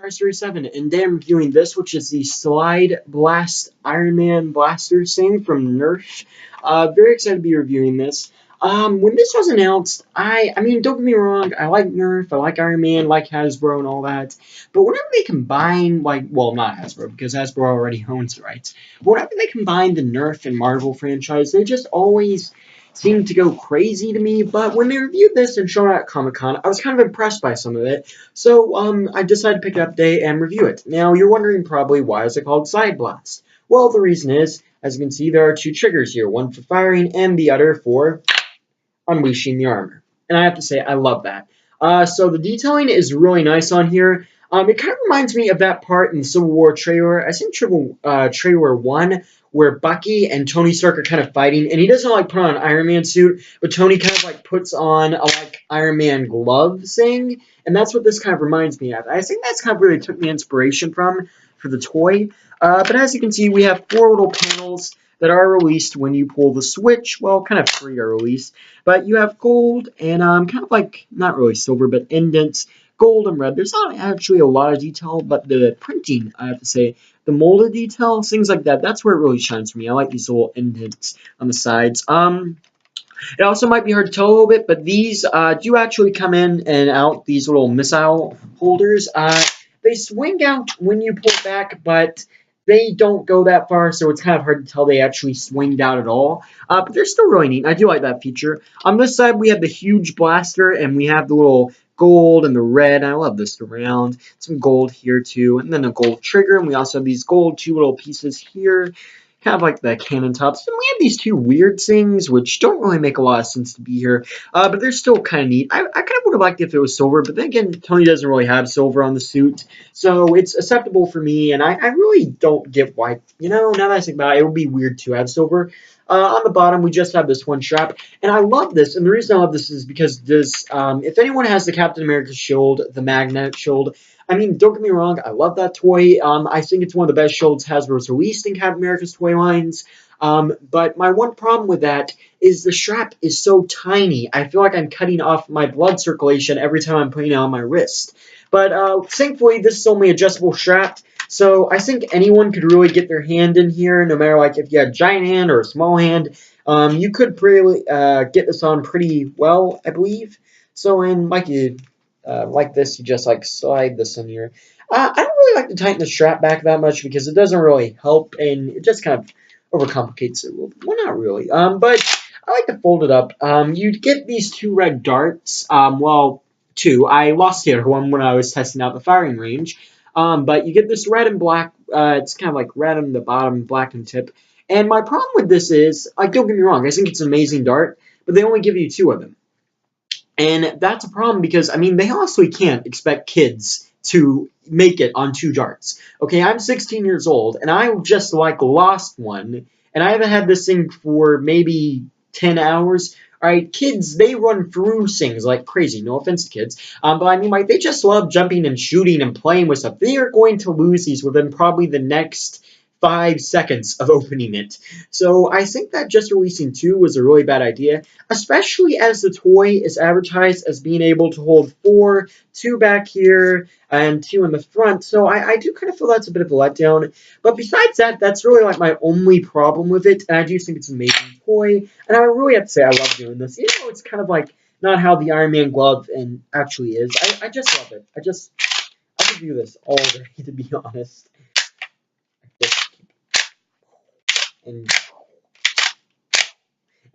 Series 7, and today I'm reviewing this, which is the Slide Blast Iron Man Blaster thing from Nerf. Very excited to be reviewing this. When this was announced, I mean, don't get me wrong, I like Nerf, I like Iron Man, like Hasbro and all that, but whenever they combine, like, well, not Hasbro, because Hasbro already owns the rights, but whenever they combine the Nerf and Marvel franchise, they just always seem to go crazy to me. But when they reviewed this and showed it at Comic-Con, I was kind of impressed by some of it. So I decided to pick it up today and review it. Now you're wondering probably why is it called Side Blast? Well, the reason is, as you can see, there are two triggers here, one for firing and the other for unleashing the armor. And I have to say, I love that. So the detailing is really nice on here. It kind of reminds me of that part in the Civil War trailer. I think trailer 1, where Bucky and Tony Stark are kind of fighting, and he doesn't like put on an Iron Man suit, but Tony kind of like puts on a like Iron Man glove thing, and that's what this kind of reminds me of. I think that's kind of where they took the inspiration from for the toy. But as you can see, we have 4 little panels that are released when you pull the switch. Well, kind of 3 are released. But you have gold and kind of like, not really silver, but indents, gold and red. There's not actually a lot of detail, but the printing, I have to say, the molded detail, things like that, that's where it really shines for me. I like these little indents on the sides. It also might be hard to tell a little bit, but these do actually come in and out, these little missile holders. They swing out when you pull back, but they don't go that far, so it's kind of hard to tell they actually swinged out at all. But they're still really neat. I do like that feature. On this side, we have the huge blaster, and we have the little gold and the red. I love this around. Some gold here, too, and then a gold trigger, and we also have these gold 2 little pieces here. Kind of like the cannon tops. And we have these 2 weird things, which don't really make a lot of sense to be here. But they're still kind of neat. I kind of would have liked it if it was silver, but then again, Tony doesn't really have silver on the suit. So it's acceptable for me, and I really don't get why. You know, now that I think about it, it would be weird to have silver. On the bottom, we just have this one strap, and I love this. And the reason I love this is because this, if anyone has the Captain America shield, the magnetic shield, I mean, don't get me wrong, I love that toy. I think it's one of the best shields Hasbro's released in Captain America's toy lines. But my one problem with that is the strap is so tiny. I feel like I'm cutting off my blood circulation every time I'm putting it on my wrist. But thankfully, this is only adjustable strap. So I think anyone could really get their hand in here, no matter like if you had a giant hand or a small hand. You could really get this on pretty well, I believe. So in like this, you just like slide this in here. I don't really like to tighten the strap back that much because it doesn't really help, and it just kind of overcomplicates it. Well, not really. But I like to fold it up. You get these 2 red darts. Well, 2. I lost the other one when I was testing out the firing range. But you get this red and black. It's kind of like red on the bottom, black on the tip. And my problem with this is, like, don't get me wrong, I think it's an amazing dart, but they only give you 2 of them. And that's a problem because, I mean, they honestly can't expect kids to make it on 2 darts. Okay, I'm 16 years old, and I just, like, lost one, and I haven't had this thing for maybe 10 hours. All right, kids, they run through things like crazy. No offense to kids. But I mean, like, they just love jumping and shooting and playing with stuff. They are going to lose these within probably the next 5 seconds of opening it. So I think that just releasing 2 was a really bad idea, especially as the toy is advertised as being able to hold 4, 2 back here, and 2 in the front. So I do kind of feel that's a bit of a letdown. But besides that, that's really like my only problem with it, and I do think it's an amazing toy, and I really have to say I love doing this, even though it's kind of like not how the Iron Man glove and actually is. I just love it. I could do this all day, to be honest. And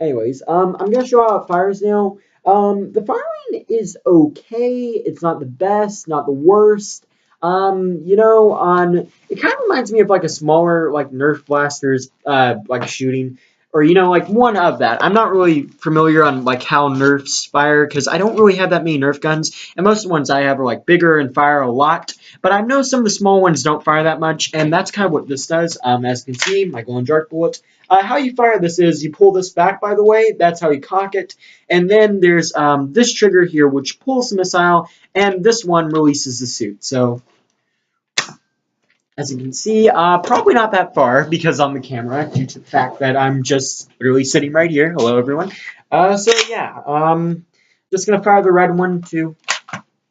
anyways, I'm gonna show how it fires now. The firing is okay. It's not the best, not the worst. You know, it kind of reminds me of like a smaller like Nerf blasters, like shooting, or you know, like one of that. I'm not really familiar on like how Nerfs fire because I don't really have that many Nerf guns, and most of the ones I have are like bigger and fire a lot. But I know some of the small ones don't fire that much, and that's kind of what this does. As you can see, my glow in dark bullet. How you fire this is you pull this back, by the way. That's how you cock it. And then there's this trigger here, which pulls the missile, and this one releases the suit. So, as you can see, probably not that far because on the camera, due to the fact that I'm just literally sitting right here. Hello, everyone. So, yeah, just going to fire the red one, too.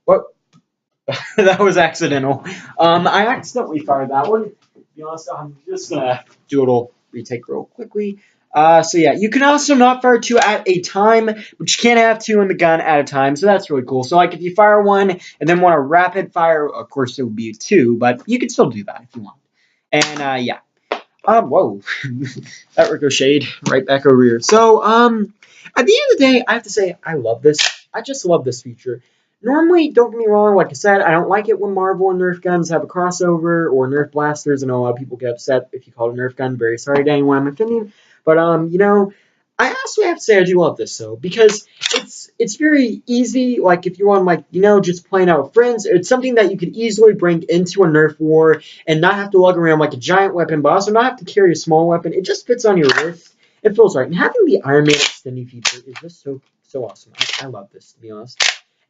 What? That was accidental. I accidentally fired that one. To be honest, I'm just gonna do a little retake real quickly. So yeah, you can also not fire two at a time, but you can't have two in the gun at a time, so that's really cool. So like if you fire one and then want to rapid fire, of course it would be two, but you can still do that if you want. And yeah. Whoa. That ricocheted right back over here. So, at the end of the day, I have to say, I love this. I just love this feature. Normally, don't get me wrong, like I said, I don't like it when Marvel and Nerf guns have a crossover or Nerf blasters. I know a lot of people get upset if you call it a Nerf gun. Very sorry to anyone I'm offending. But, I also have to say I do love this, though, because it's very easy. Like, if you want, like, just playing out with friends, it's something that you could easily bring into a Nerf war and not have to lug around like a giant weapon, but also not have to carry a small weapon. It just fits on your wrist. It feels right. And having the Iron Man extending feature is just so awesome. I love this, to be honest.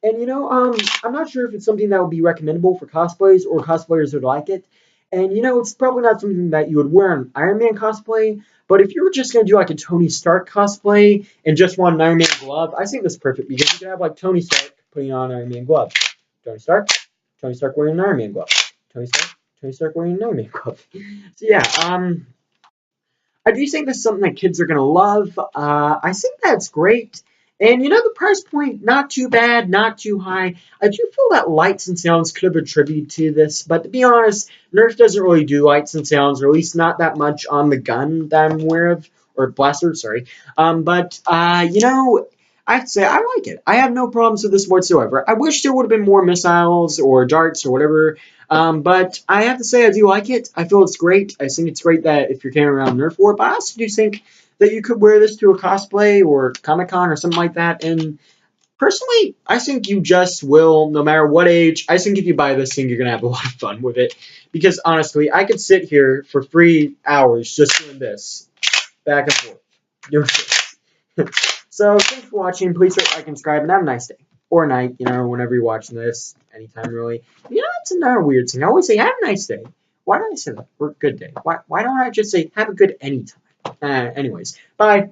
And I'm not sure if it's something that would be recommendable for cosplays or cosplayers would like it. And it's probably not something that you would wear an Iron Man cosplay. But if you were just gonna do like a Tony Stark cosplay and just want an Iron Man glove, I think that's perfect because you could have like Tony Stark putting on an Iron Man glove. Tony Stark, Tony Stark wearing an Iron Man glove. Tony Stark, Tony Stark wearing an Iron Man glove. So yeah, I do think this is something that kids are gonna love. I think that's great. And the price point, not too bad, not too high. I do feel that lights and sounds could have attributed to this, but to be honest, Nerf doesn't really do lights and sounds, or at least not that much on the gun that I'm aware of, or blaster, sorry. But I have to say I like it. I have no problems with this whatsoever. I wish there would have been more missiles or darts or whatever, but I have to say I do like it. I feel it's great. I think it's great that if you're carrying around Nerf war, but I also do think that you could wear this to a cosplay or Comic Con or something like that. And personally, I think you just will, no matter what age. I think if you buy this thing, you're gonna have a lot of fun with it. Because honestly, I could sit here for 3 hours just doing this, back and forth, doing this. So thanks for watching. Please rate, like, and subscribe, and have a nice day or night. Whenever you're watching this, anytime really. That's another weird thing. I always say have a nice day. Why don't I say that? Or good day? Why don't I just say have a good anytime? Anyways, bye.